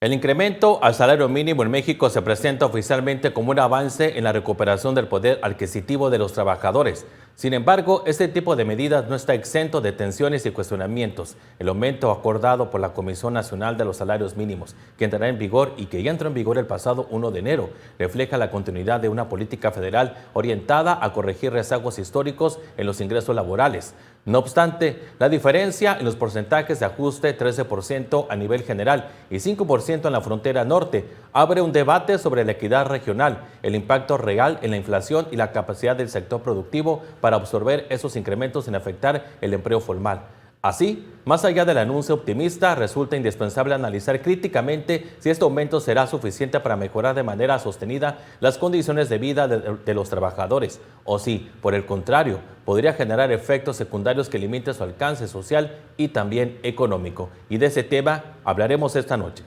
El incremento al salario mínimo en México se presenta oficialmente como un avance en la recuperación del poder adquisitivo de los trabajadores. Sin embargo, este tipo de medidas no está exento de tensiones y cuestionamientos. El aumento acordado por la Comisión Nacional de los Salarios Mínimos, que entrará en vigor y que ya entró en vigor el pasado 1 de enero, refleja la continuidad de una política federal orientada a corregir rezagos históricos en los ingresos laborales. No obstante, la diferencia en los porcentajes de ajuste, 13% a nivel general y 5% en la frontera norte, abre un debate sobre la equidad regional, el impacto real en la inflación y la capacidad del sector productivo para absorber esos incrementos sin afectar el empleo formal. Así, más allá del anuncio optimista, resulta indispensable analizar críticamente si este aumento será suficiente para mejorar de manera sostenida las condiciones de vida de los trabajadores, o si, por el contrario, podría generar efectos secundarios que limiten su alcance social y también económico. Y de ese tema hablaremos esta noche.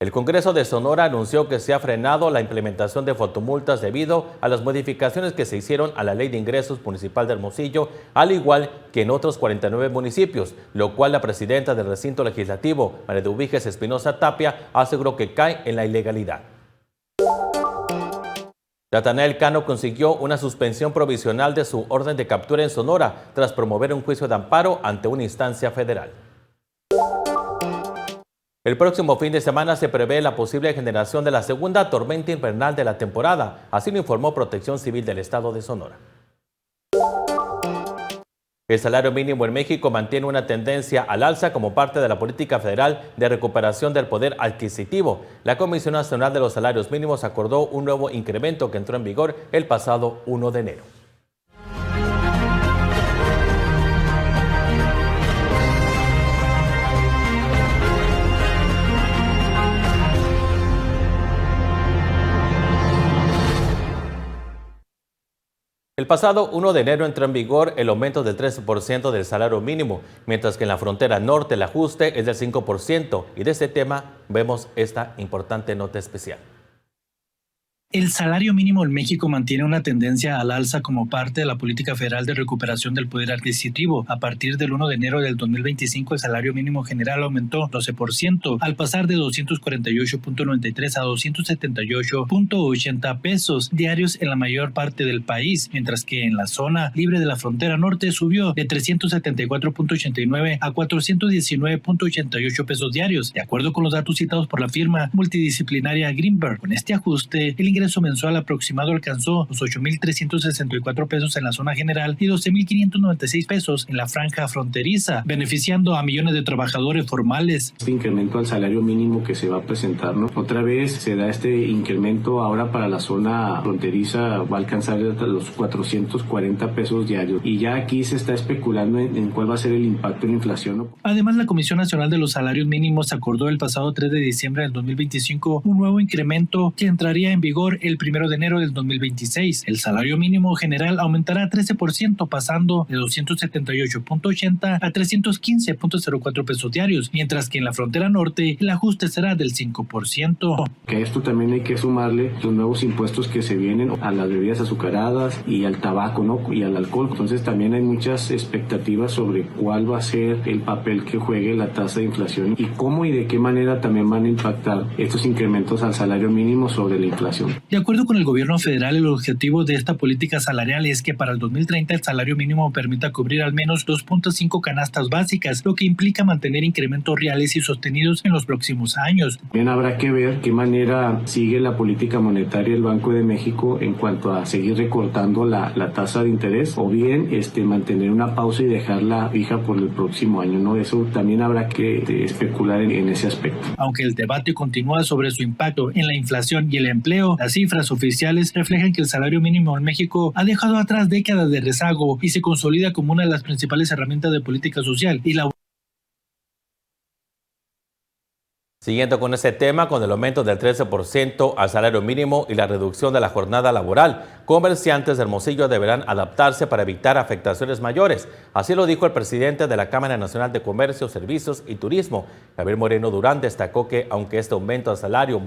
El Congreso de Sonora anunció que se ha frenado la implementación de fotomultas debido a las modificaciones que se hicieron a la Ley de Ingresos Municipal de Hermosillo, al igual que en otros 49 municipios, lo cual la presidenta del recinto legislativo, María de Ubiges Espinosa Tapia, aseguró que cae en la ilegalidad. Natanael Cano consiguió una suspensión provisional de su orden de captura en Sonora tras promover un juicio de amparo ante una instancia federal. El próximo fin de semana se prevé la posible generación de la segunda tormenta invernal de la temporada, así lo informó Protección Civil del Estado de Sonora. El salario mínimo en México mantiene una tendencia al alza como parte de la política federal de recuperación del poder adquisitivo. La Comisión Nacional de los Salarios Mínimos acordó un nuevo incremento que entró en vigor el pasado 1 de enero. El pasado 1 de enero entró en vigor el aumento del 13% del salario mínimo, mientras que en la frontera norte el ajuste es del 5%. Y de este tema vemos esta importante nota especial. El salario mínimo en México mantiene una tendencia al alza como parte de la política federal de recuperación del poder adquisitivo. A partir del 1 de enero del 2025, el salario mínimo general aumentó 12%, al pasar de 248.93 a 278.80 pesos diarios en la mayor parte del país, mientras que en la zona libre de la frontera norte subió de 374.89 a 419.88 pesos diarios, de acuerdo con los datos citados por la firma multidisciplinaria Greenberg. Con este ajuste, el ingreso mensual aproximado alcanzó los 8.364 pesos en la zona general y 12.596 pesos en la franja fronteriza, beneficiando a millones de trabajadores formales. Este incremento al salario mínimo que se va a presentar, ¿no? Otra vez se da este incremento ahora para la zona fronteriza, va a alcanzar hasta los 440 pesos diarios. Y ya aquí se está especulando en cuál va a ser el impacto en la inflación, ¿no? Además, la Comisión Nacional de los Salarios Mínimos acordó el pasado 3 de diciembre del 2025 un nuevo incremento que entraría en vigor el 1 de enero del 2026. El salario mínimo general aumentará 13%, pasando de 278.80 a 315.04 pesos diarios, mientras que en la frontera norte el ajuste será del 5%. Que a esto también hay que sumarle los nuevos impuestos que se vienen a las bebidas azucaradas y al tabaco, ¿no? Y al alcohol. Entonces también hay muchas expectativas sobre cuál va a ser el papel que juegue la tasa de inflación y cómo y de qué manera también van a impactar estos incrementos al salario mínimo sobre la inflación. De acuerdo con el gobierno federal, el objetivo de esta política salarial es que para el 2030 el salario mínimo permita cubrir al menos 2.5 canastas básicas, lo que implica mantener incrementos reales y sostenidos en los próximos años. También habrá que ver qué manera sigue la política monetaria del Banco de México en cuanto a seguir recortando la tasa de interés o bien mantener una pausa y dejarla fija por el próximo año, ¿no? Eso también habrá que especular en ese aspecto. Aunque el debate continúa sobre su impacto en la inflación y el empleo, las cifras oficiales reflejan que el salario mínimo en México ha dejado atrás décadas de rezago y se consolida como una de las principales herramientas de política social y la. Siguiendo con este tema, con el aumento del 13% al salario mínimo y la reducción de la jornada laboral, comerciantes de Hermosillo deberán adaptarse para evitar afectaciones mayores. Así lo dijo el presidente de la Cámara Nacional de Comercio, Servicios y Turismo. Javier Moreno Durán destacó que, aunque este aumento al salario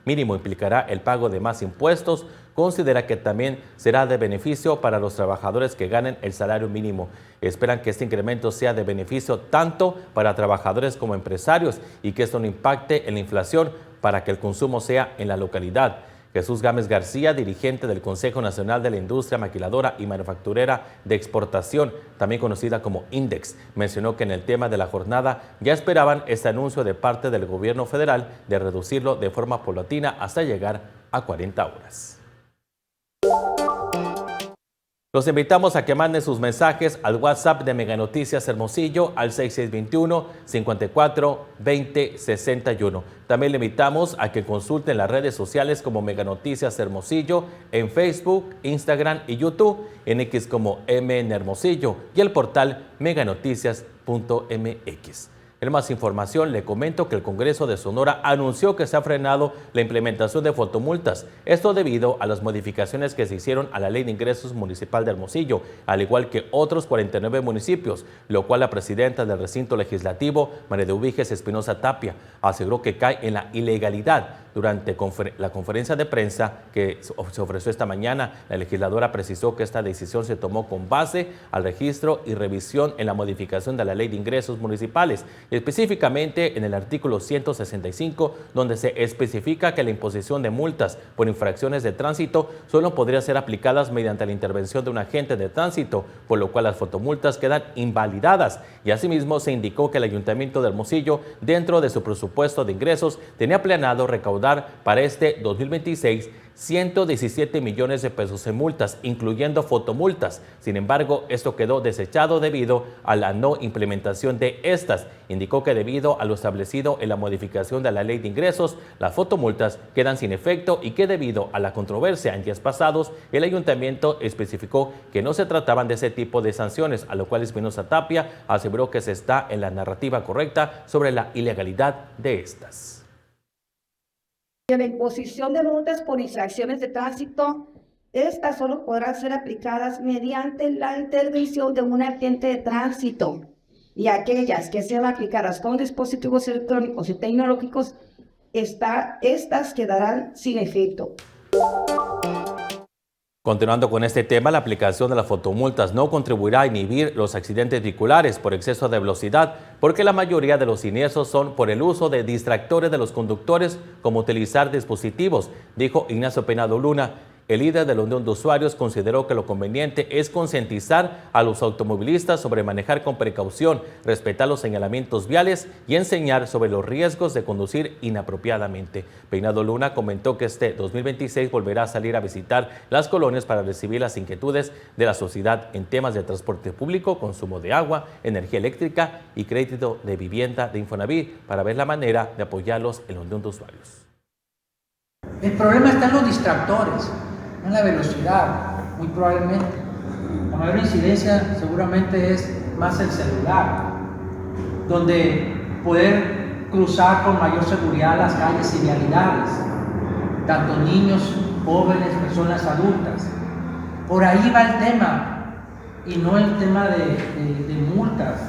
mínimo implicará el pago de más impuestos, considera que también será de beneficio para los trabajadores que ganen el salario mínimo. Esperan que este incremento sea de beneficio tanto para trabajadores como empresarios y que esto no impacte en la inflación para que el consumo sea en la localidad. Jesús Gámez García, dirigente del Consejo Nacional de la Industria Maquiladora y Manufacturera de Exportación, también conocida como INDEX, mencionó que en el tema de la jornada ya esperaban este anuncio de parte del gobierno federal de reducirlo de forma paulatina hasta llegar a 40 horas. Los invitamos a que manden sus mensajes al WhatsApp de Mega Noticias Hermosillo al 6621-542061. También le invitamos a que consulten las redes sociales como Mega Noticias Hermosillo en Facebook, Instagram y YouTube, en X como MN Hermosillo y el portal meganoticias.mx. En más información, le comento que el Congreso de Sonora anunció que se ha frenado la implementación de fotomultas. Esto debido a las modificaciones que se hicieron a la Ley de Ingresos Municipal de Hermosillo, al igual que otros 49 municipios, lo cual la presidenta del recinto legislativo, María de Ubiges Espinosa Tapia, aseguró que cae en la ilegalidad. Durante la conferencia de prensa que se ofreció esta mañana, la legisladora precisó que esta decisión se tomó con base al registro y revisión en la modificación de la Ley de Ingresos Municipales, específicamente en el artículo 165, donde se especifica que la imposición de multas por infracciones de tránsito solo podría ser aplicadas mediante la intervención de un agente de tránsito, por lo cual las fotomultas quedan invalidadas. Y asimismo se indicó que el Ayuntamiento de Hermosillo, dentro de su presupuesto de ingresos, tenía planeado recaudar para este 2026 117 millones de pesos en multas, incluyendo fotomultas. Sin embargo, esto quedó desechado debido a la no implementación de estas. Indicó que debido a lo establecido en la modificación de la Ley de Ingresos, las fotomultas quedan sin efecto y que debido a la controversia en días pasados, el ayuntamiento especificó que no se trataban de ese tipo de sanciones, a lo cual Espinosa Tapia aseguró que se está en la narrativa correcta sobre la ilegalidad de estas. La imposición de multas por infracciones de tránsito, estas solo podrán ser aplicadas mediante la intervención de un agente de tránsito, y aquellas que sean aplicadas con dispositivos electrónicos y tecnológicos, estas quedarán sin efecto. Continuando con este tema, la aplicación de las fotomultas no contribuirá a inhibir los accidentes vehiculares por exceso de velocidad, porque la mayoría de los siniestros son por el uso de distractores de los conductores, como utilizar dispositivos, dijo Ignacio Peinado Luna. El líder de la Unión de Usuarios consideró que lo conveniente es concientizar a los automovilistas sobre manejar con precaución, respetar los señalamientos viales y enseñar sobre los riesgos de conducir inapropiadamente. Peinado Luna comentó que este 2026 volverá a salir a visitar las colonias para recibir las inquietudes de la sociedad en temas de transporte público, consumo de agua, energía eléctrica y crédito de vivienda de Infonavit, para ver la manera de apoyarlos en la Unión de Usuarios. El problema está en los distractores, no en la velocidad, muy probablemente. La mayor incidencia seguramente es más el celular, donde poder cruzar con mayor seguridad las calles y vialidades, tanto niños, jóvenes, personas adultas. Por ahí va el tema, y no el tema de multas.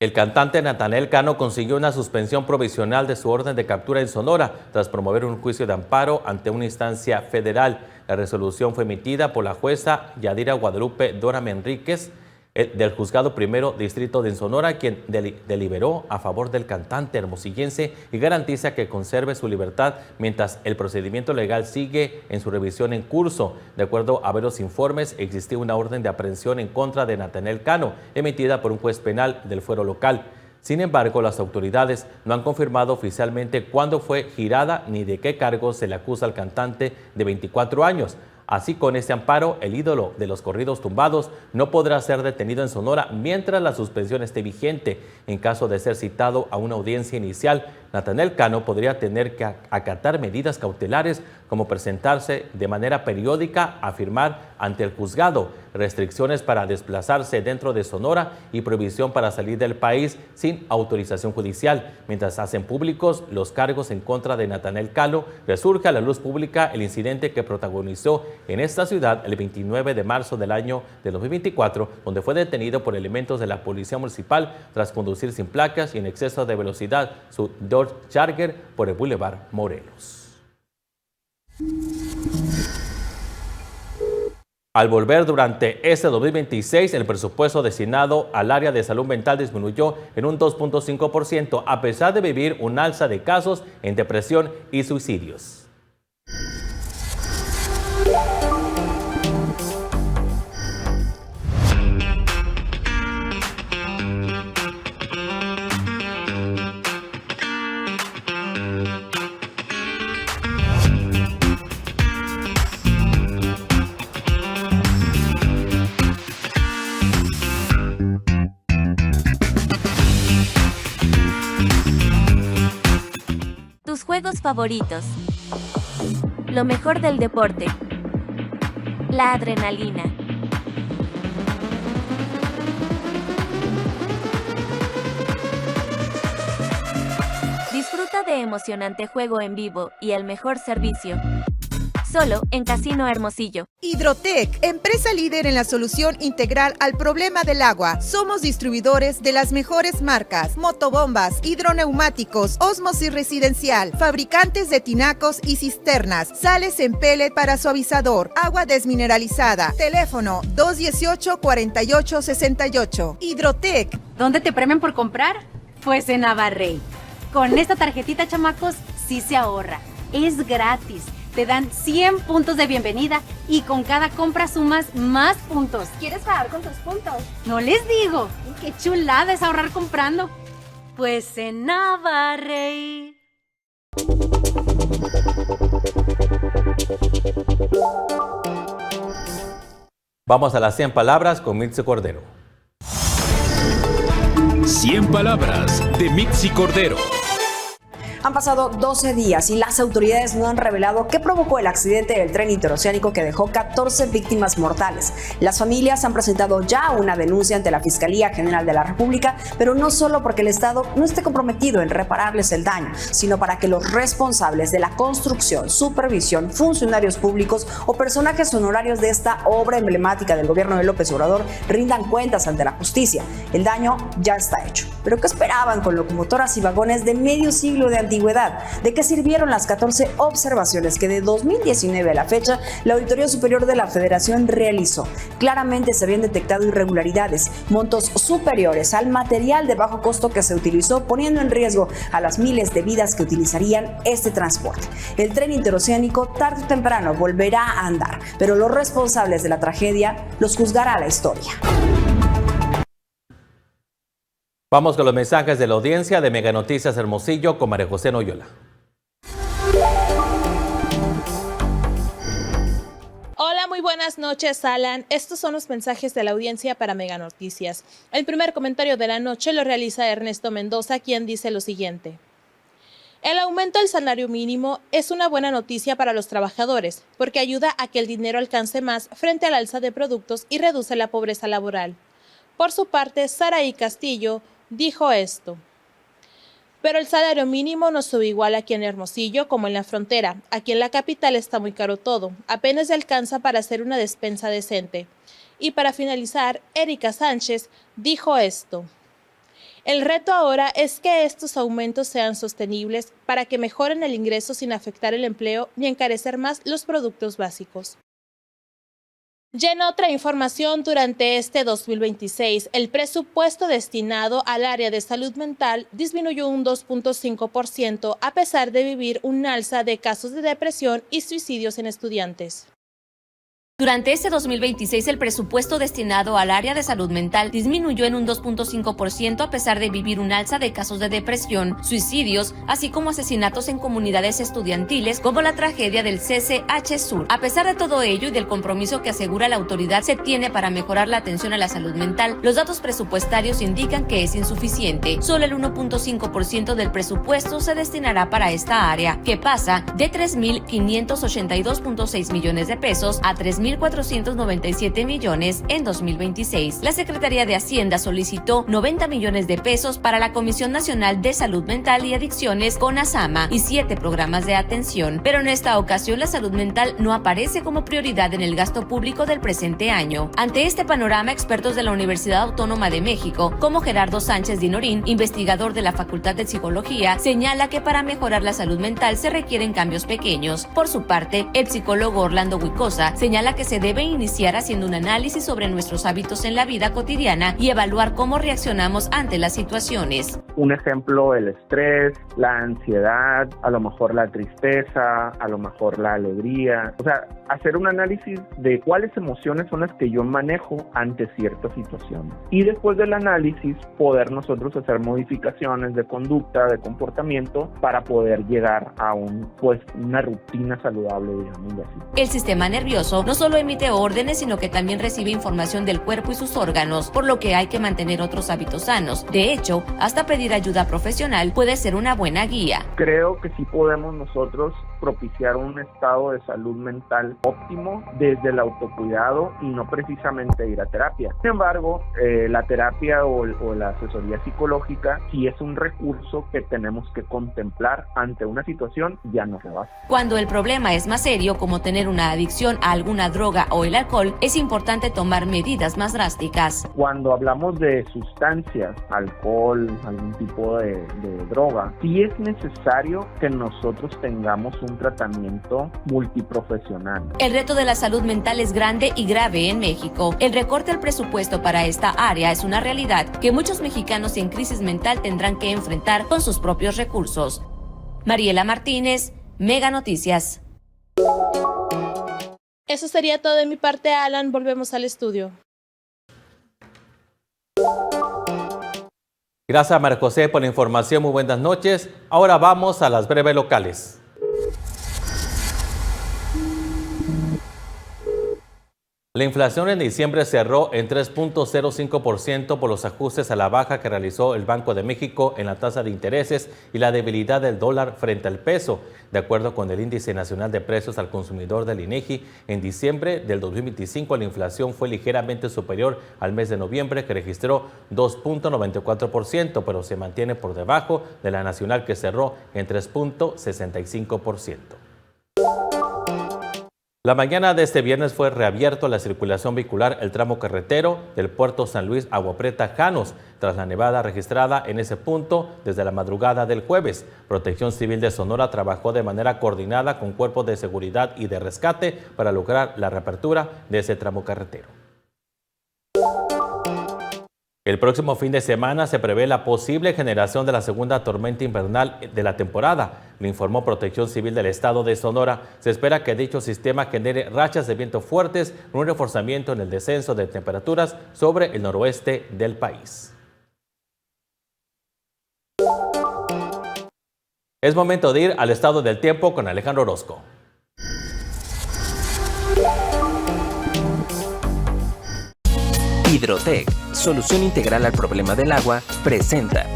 El cantante Natanael Cano consiguió una suspensión provisional de su orden de captura en Sonora tras promover un juicio de amparo ante una instancia federal. La resolución fue emitida por la jueza Yadira Guadalupe Dora Enríquez del Juzgado Primero Distrito de Sonora, quien deliberó a favor del cantante hermosillense y garantiza que conserve su libertad mientras el procedimiento legal sigue en su revisión en curso. De acuerdo a varios informes, existía una orden de aprehensión en contra de Natanael Cano, emitida por un juez penal del fuero local. Sin embargo, las autoridades no han confirmado oficialmente cuándo fue girada ni de qué cargos se le acusa al cantante de 24 años. Así, con este amparo, el ídolo de los corridos tumbados no podrá ser detenido en Sonora mientras la suspensión esté vigente. En caso de ser citado a una audiencia inicial, Natanael Cano podría tener que acatar medidas cautelares como presentarse de manera periódica a firmar ante el juzgado, restricciones para desplazarse dentro de Sonora y prohibición para salir del país sin autorización judicial. Mientras hacen públicos los cargos en contra de Natanael Cano, resurge a la luz pública el incidente que protagonizó en esta ciudad el 29 de marzo del año de 2024, donde fue detenido por elementos de la Policía Municipal tras conducir sin placas y en exceso de velocidad su Dodge Charger por el Boulevard Morelos. Al volver durante este 2026, el presupuesto destinado al área de salud mental disminuyó en un 2.5% a pesar de vivir un alza de casos en depresión y suicidios. Tus juegos favoritos. Lo mejor del deporte. La adrenalina. Disfruta de emocionante juego en vivo y el mejor servicio. Solo en Casino Hermosillo. Hidrotec, empresa líder en la solución integral al problema del agua. Somos distribuidores de las mejores marcas: motobombas, hidroneumáticos, Osmosis Residencial, fabricantes de tinacos y cisternas, sales en pellet para suavizador, agua desmineralizada. Teléfono 218-4868. Hidrotec. ¿Dónde te premian por comprar? Pues en Navarrey. Con esta tarjetita, chamacos, sí se ahorra. Es gratis. Te dan 100 puntos de bienvenida y con cada compra sumas más puntos. ¿Quieres pagar con tus puntos? No les digo. ¡Qué chulada es ahorrar comprando! Pues en Navarrey. Vamos a las 100 palabras con Mitzi Cordero. 100 palabras de Mitzi Cordero. Han pasado 12 días y las autoridades no han revelado qué provocó el accidente del tren interoceánico que dejó 14 víctimas mortales. Las familias han presentado ya una denuncia ante la Fiscalía General de la República, pero no solo porque el Estado no esté comprometido en repararles el daño, sino para que los responsables de la construcción, supervisión, funcionarios públicos o personajes honorarios de esta obra emblemática del gobierno de López Obrador rindan cuentas ante la justicia. El daño ya está hecho. ¿Pero qué esperaban con locomotoras y vagones de medio siglo de antigüedad? ¿De qué sirvieron las 14 observaciones que de 2019 a la fecha la Auditoría Superior de la Federación realizó? Claramente se habían detectado irregularidades, montos superiores al material de bajo costo que se utilizó, poniendo en riesgo a las miles de vidas que utilizarían este transporte. El tren interoceánico tarde o temprano volverá a andar, pero los responsables de la tragedia los juzgará la historia. Vamos con los mensajes de la audiencia de Mega Noticias Hermosillo con María José Noyola. Hola, muy buenas noches, Alan. Estos son los mensajes de la audiencia para Mega Noticias. El primer comentario de la noche lo realiza Ernesto Mendoza, quien dice lo siguiente. El aumento del salario mínimo es una buena noticia para los trabajadores, porque ayuda a que el dinero alcance más frente al alza de productos y reduce la pobreza laboral. Por su parte, Saraí Castillo dijo esto. Pero el salario mínimo no sube igual aquí en Hermosillo como en la frontera. Aquí en la capital está muy caro todo. Apenas alcanza para hacer una despensa decente. Y para finalizar, Erika Sánchez dijo esto. El reto ahora es que estos aumentos sean sostenibles para que mejoren el ingreso sin afectar el empleo ni encarecer más los productos básicos. Y en otra información, durante este 2026, el presupuesto destinado al área de salud mental disminuyó un 2.5% a pesar de vivir un alza de casos de depresión y suicidios en estudiantes. Durante este 2026, el presupuesto destinado al área de salud mental disminuyó en un 2.5% a pesar de vivir un alza de casos de depresión, suicidios, así como asesinatos en comunidades estudiantiles, como la tragedia del CCH Sur. A pesar de todo ello y del compromiso que asegura la autoridad se tiene para mejorar la atención a la salud mental, los datos presupuestarios indican que es insuficiente. Solo el 1.5% del presupuesto se destinará para esta área, que pasa de 3.582.6 millones de pesos a 3.000 4.497 millones en 2026. La Secretaría de Hacienda solicitó 90 millones de pesos para la Comisión Nacional de Salud Mental y Adicciones CONASAMA y 7 programas de atención, pero en esta ocasión la salud mental no aparece como prioridad en el gasto público del presente año. Ante este panorama, expertos de la Universidad Autónoma de México, como Gerardo Sánchez Dinorín, investigador de la Facultad de Psicología, señala que para mejorar la salud mental se requieren cambios pequeños. Por su parte, el psicólogo Orlando Huicosa señala que se debe iniciar haciendo un análisis sobre nuestros hábitos en la vida cotidiana y evaluar cómo reaccionamos ante las situaciones. Un ejemplo, el estrés, la ansiedad, a lo mejor la tristeza, a lo mejor la alegría. O sea, hacer un análisis de cuáles emociones son las que yo manejo ante ciertas situaciones. Y después del análisis, poder nosotros hacer modificaciones de conducta, de comportamiento, para poder llegar a una rutina saludable, digamos así. El sistema nervioso no solo emite órdenes, sino que también recibe información del cuerpo y sus órganos, por lo que hay que mantener otros hábitos sanos. De hecho, hasta pedir ayuda profesional puede ser una buena guía. Creo que sí podemos nosotros propiciar un estado de salud mental óptimo desde el autocuidado y no precisamente ir a terapia. Sin embargo, la terapia o la asesoría psicológica sí es un recurso que tenemos que contemplar ante una situación ya no rebasa. Cuando el problema es más serio, como tener una adicción a alguna droga o el alcohol, es importante tomar medidas más drásticas. Cuando hablamos de sustancias, alcohol, algún tipo de droga, sí es necesario que nosotros tengamos un tratamiento multiprofesional. El reto de la salud mental es grande y grave en México. El recorte al presupuesto para esta área es una realidad que muchos mexicanos en crisis mental tendrán que enfrentar con sus propios recursos. Mariela Martínez, Mega Noticias. Eso sería todo de mi parte, Alan. Volvemos al estudio. Gracias, María José, por la información. Muy buenas noches. Ahora vamos a las breves locales. La inflación en diciembre cerró en 3.05% por los ajustes a la baja que realizó el Banco de México en la tasa de intereses y la debilidad del dólar frente al peso. De acuerdo con el Índice Nacional de Precios al Consumidor del INEGI, en diciembre del 2025 la inflación fue ligeramente superior al mes de noviembre, que registró 2.94%, pero se mantiene por debajo de la nacional, que cerró en 3.65%. La mañana de este viernes fue reabierto a la circulación vehicular el tramo carretero del puerto San Luis Agua Prieta Janos, tras la nevada registrada en ese punto desde la madrugada del jueves. Protección Civil de Sonora trabajó de manera coordinada con cuerpos de seguridad y de rescate para lograr la reapertura de ese tramo carretero. El próximo fin de semana se prevé la posible generación de la segunda tormenta invernal de la temporada. Lo informó Protección Civil del Estado de Sonora. Se espera que dicho sistema genere rachas de viento fuertes, un reforzamiento en el descenso de temperaturas sobre el noroeste del país. Es momento de ir al estado del tiempo con Alejandro Orozco. Hidrotec, solución integral al problema del agua, presenta.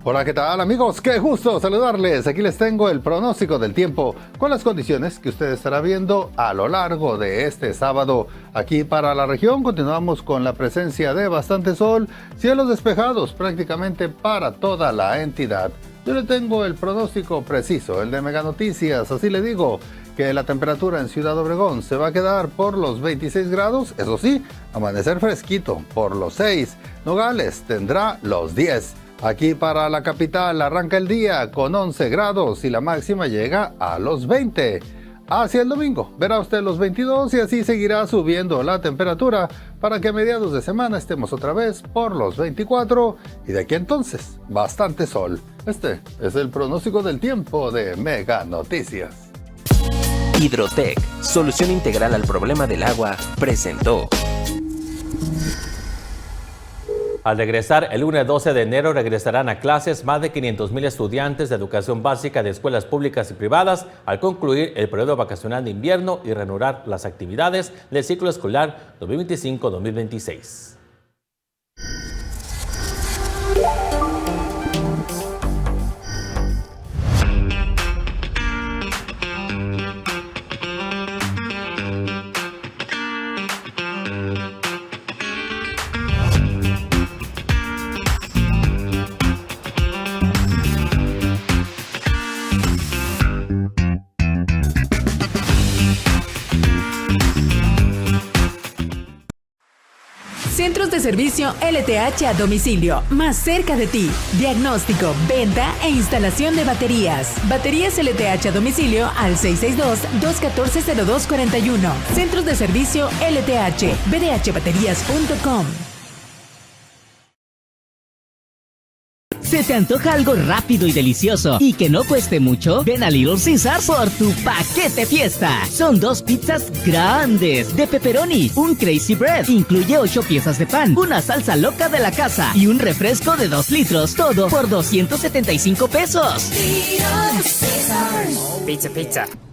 Hola, ¿qué tal, amigos? Qué gusto saludarles. Aquí les tengo el pronóstico del tiempo con las condiciones que usted estará viendo a lo largo de este sábado. Aquí para la región continuamos con la presencia de bastante sol, cielos despejados prácticamente para toda la entidad. Yo le tengo el pronóstico preciso, el de Mega Noticias, así le digo que la temperatura en Ciudad Obregón se va a quedar por los 26 grados, eso sí, amanecer fresquito por los 6, Nogales tendrá los 10. Aquí para la capital arranca el día con 11 grados y la máxima llega a los 20. Hacia el domingo verá usted los 22 y así seguirá subiendo la temperatura para que a mediados de semana estemos otra vez por los 24 y de aquí entonces bastante sol. Este es el pronóstico del tiempo de Mega Noticias. Hidrotec, solución integral al problema del agua, presentó. Al regresar el lunes 12 de enero regresarán a clases más de 500,000 estudiantes de educación básica de escuelas públicas y privadas al concluir el periodo vacacional de invierno y reanudar las actividades del ciclo escolar 2025-2026. servicio LTH a domicilio, más cerca de ti. Diagnóstico, venta e instalación de baterías. Baterías LTH a domicilio al 662-214-0241. Centros de servicio LTH, bdhbaterías.com. ¿Se te antoja algo rápido y delicioso y que no cueste mucho? Ven a Little Caesar por tu paquete fiesta. Son 2 pizzas grandes de pepperoni, un Crazy Bread, incluye 8 piezas de pan, una salsa loca de la casa y un refresco de 2 litros, todo por 275 pesos. Little Caesar. Pizza.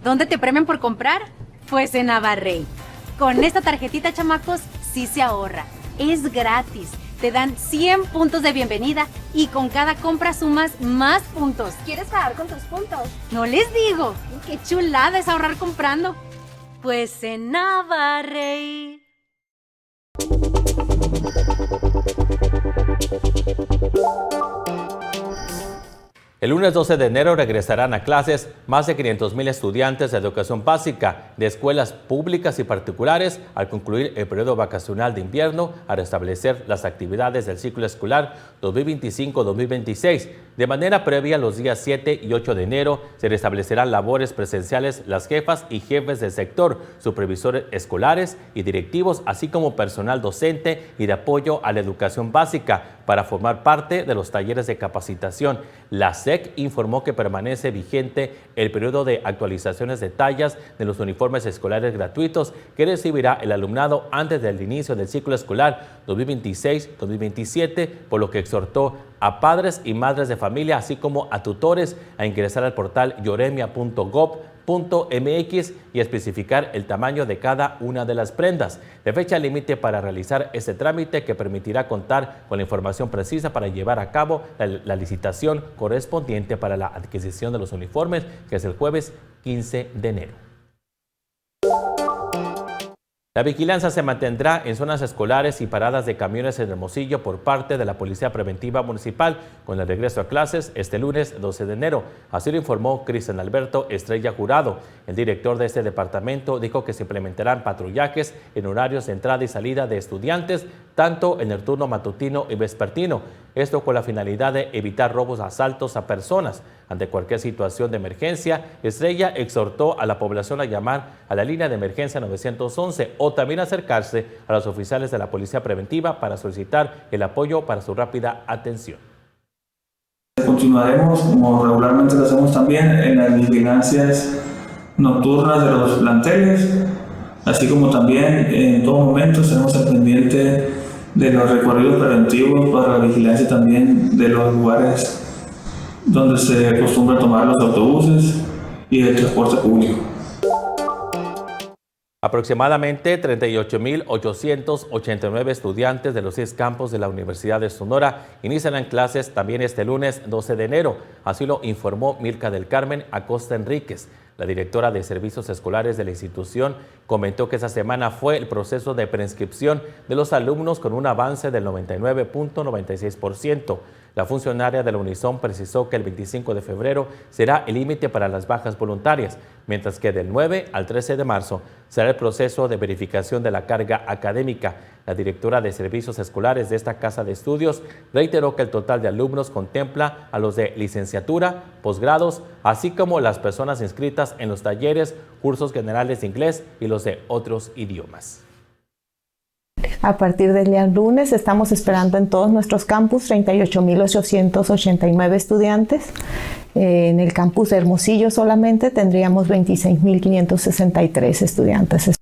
¿Dónde te premian por comprar? Pues en Navarrey. Con esta tarjetita, chamacos, sí se ahorra. Es gratis. Te dan 100 puntos de bienvenida y con cada compra sumas más puntos. ¿Quieres pagar con tus puntos? No les digo. Qué chulada es ahorrar comprando. Pues en Navarrey. El lunes 12 de enero regresarán a clases más de 500,000 estudiantes de educación básica de escuelas públicas y particulares al concluir el periodo vacacional de invierno a restablecer las actividades del ciclo escolar 2025-2026. De manera previa, los días 7 y 8 de enero se restablecerán labores presenciales las jefas y jefes del sector, supervisores escolares y directivos, así como personal docente y de apoyo a la educación básica para formar parte de los talleres de capacitación. La SEC informó que permanece vigente el periodo de actualizaciones de tallas de los uniformes escolares gratuitos que recibirá el alumnado antes del inicio del ciclo escolar 2026-2027, por lo que exhortó a padres y madres de familia, así como a tutores, a ingresar al portal yoremia.gov.mx y especificar el tamaño de cada una de las prendas. La fecha límite para realizar este trámite que permitirá contar con la información precisa para llevar a cabo la licitación correspondiente para la adquisición de los uniformes, que es el jueves 15 de enero. La vigilancia se mantendrá en zonas escolares y paradas de camiones en Hermosillo por parte de la Policía Preventiva Municipal con el regreso a clases este lunes 12 de enero. Así lo informó Cristian Alberto Estrella Jurado. El director de este departamento dijo que se implementarán patrullajes en horarios de entrada y salida de estudiantes, tanto en el turno matutino y vespertino. Esto con la finalidad de evitar robos, asaltos a personas. Ante cualquier situación de emergencia, Estrella exhortó a la población a llamar a la línea de emergencia 911 o también acercarse a los oficiales de la Policía Preventiva para solicitar el apoyo para su rápida atención. Continuaremos, como regularmente lo hacemos también, en las vigilancias nocturnas de los planteles, así como también en todo momento estaremos al pendiente de los recorridos preventivos para la vigilancia también de los lugares donde se acostumbra tomar los autobuses y el transporte público. Aproximadamente 38,889 estudiantes de los 6 campos de la Universidad de Sonora iniciarán clases también este lunes 12 de enero. Así lo informó Milka del Carmen Acosta Enríquez. La directora de Servicios Escolares de la institución comentó que esa semana fue el proceso de preinscripción de los alumnos con un avance del 99.96%. La funcionaria de la Unison precisó que el 25 de febrero será el límite para las bajas voluntarias, mientras que del 9 al 13 de marzo será el proceso de verificación de la carga académica. La directora de Servicios Escolares de esta casa de estudios reiteró que el total de alumnos contempla a los de licenciatura, posgrados, así como las personas inscritas en los talleres, cursos generales de inglés y los de otros idiomas. A partir del día lunes estamos esperando en todos nuestros campus 38,889 estudiantes. En el campus de Hermosillo solamente tendríamos 26,563 estudiantes.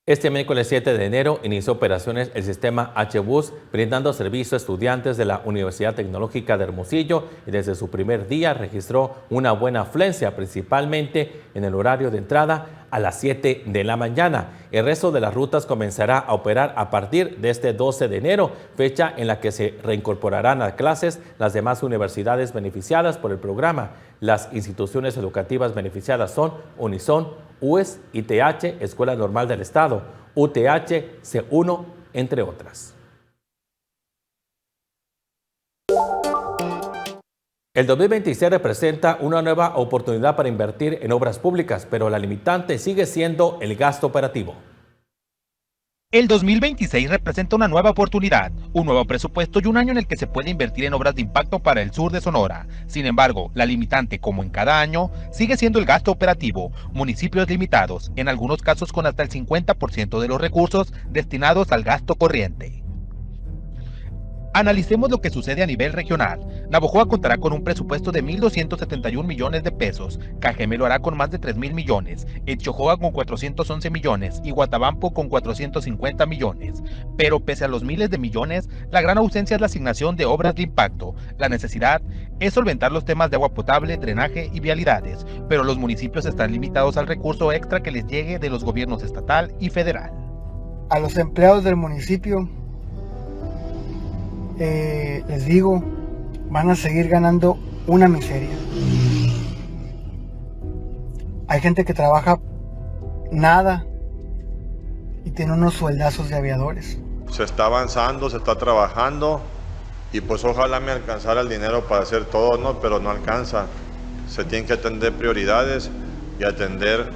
Este miércoles 7 de enero inició operaciones el sistema HBUS, brindando servicio a estudiantes de la Universidad Tecnológica de Hermosillo, y desde su primer día registró una buena afluencia, principalmente en el horario de entrada a las 7 de la mañana. El resto de las rutas comenzará a operar a partir de este 12 de enero, fecha en la que se reincorporarán a clases las demás universidades beneficiadas por el programa. Las instituciones educativas beneficiadas son Unison, UES, ITH, Escuela Normal del Estado, UTH, C1, entre otras. El 2026 representa una nueva oportunidad para invertir en obras públicas, pero la limitante sigue siendo el gasto operativo. El 2026 representa una nueva oportunidad, un nuevo presupuesto y un año en el que se puede invertir en obras de impacto para el sur de Sonora. Sin embargo, la limitante, como en cada año, sigue siendo el gasto operativo. Municipios limitados, en algunos casos con hasta el 50% de los recursos destinados al gasto corriente. Analicemos lo que sucede a nivel regional. Navojoa contará con un presupuesto de 1.271 millones de pesos, Cajeme lo hará con más de 3.000 millones, Etchojoa con 411 millones y Guatabampo con 450 millones. Pero pese a los miles de millones, la gran ausencia es la asignación de obras de impacto. La necesidad es solventar los temas de agua potable, drenaje y vialidades, pero los municipios están limitados al recurso extra que les llegue de los gobiernos estatal y federal. A los empleados del municipio les digo, van a seguir ganando una miseria. Hay gente que trabaja nada y tiene unos sueldazos de aviadores. Se está avanzando, se está trabajando y pues ojalá me alcanzara el dinero para hacer todo, ¿no? Pero no alcanza. Se tienen que atender prioridades y atender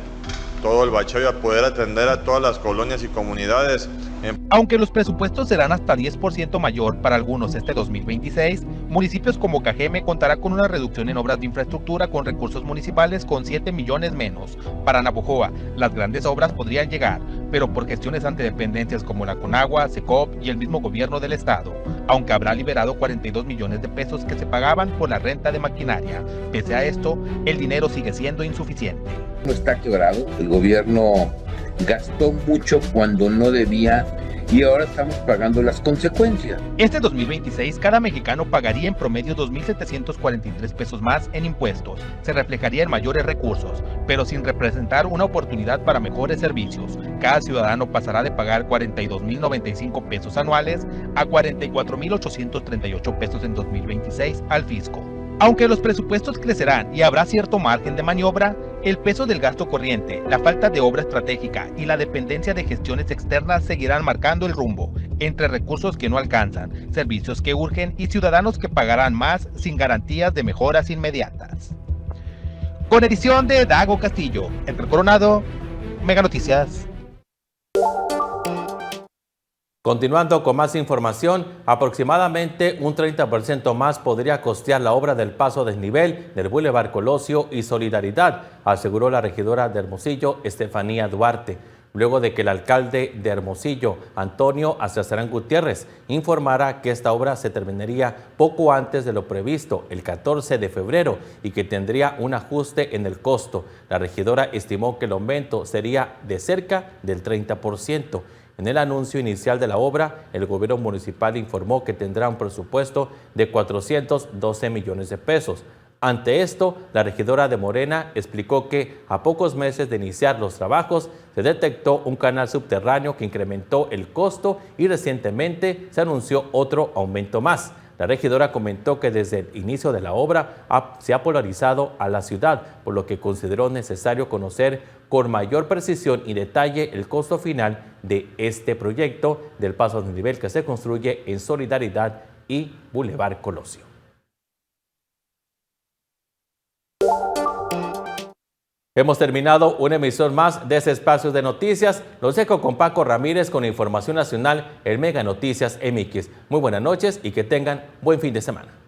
todo el bacheo y a poder atender a todas las colonias y comunidades. Aunque los presupuestos serán hasta 10% mayor para algunos este 2026, municipios como Cajeme contará con una reducción en obras de infraestructura con recursos municipales con 7 millones menos. Para Navojoa, las grandes obras podrían llegar, pero por gestiones ante dependencias como la Conagua, Secop y el mismo gobierno del estado, aunque habrá liberado 42 millones de pesos que se pagaban por la renta de maquinaria. Pese a esto, el dinero sigue siendo insuficiente. No está quebrado, el gobierno gastó mucho cuando no debía y ahora estamos pagando las consecuencias. Este 2026 cada mexicano pagaría en promedio 2.743 pesos más en impuestos. Se reflejaría en mayores recursos, pero sin representar una oportunidad para mejores servicios. Cada ciudadano pasará de pagar 42.095 pesos anuales a 44.838 pesos en 2026 al fisco. Aunque los presupuestos crecerán y habrá cierto margen de maniobra, el peso del gasto corriente, la falta de obra estratégica y la dependencia de gestiones externas seguirán marcando el rumbo, entre recursos que no alcanzan, servicios que urgen y ciudadanos que pagarán más sin garantías de mejoras inmediatas. Con edición de Dago Castillo, entre Coronado, Mega Noticias. Continuando con más información, aproximadamente un 30% más podría costear la obra del paso a desnivel del Boulevard Colosio y Solidaridad, aseguró la regidora de Hermosillo, Estefanía Duarte, luego de que el alcalde de Hermosillo, Antonio Azarzarán Gutiérrez, informara que esta obra se terminaría poco antes de lo previsto, el 14 de febrero, y que tendría un ajuste en el costo. La regidora estimó que el aumento sería de cerca del 30%. En el anuncio inicial de la obra, el gobierno municipal informó que tendrá un presupuesto de 412 millones de pesos. Ante esto, la regidora de Morena explicó que a pocos meses de iniciar los trabajos se detectó un canal subterráneo que incrementó el costo y recientemente se anunció otro aumento más. La regidora comentó que desde el inicio de la obra se ha polarizado a la ciudad, por lo que consideró necesario conocer con mayor precisión y detalle el costo final de este proyecto del paso a desnivel que se construye en Solidaridad y Boulevard Colosio. Hemos terminado una emisión más de este espacio de noticias. Los dejo con Paco Ramírez con información nacional en Mega Noticias MX. Muy buenas noches y que tengan buen fin de semana.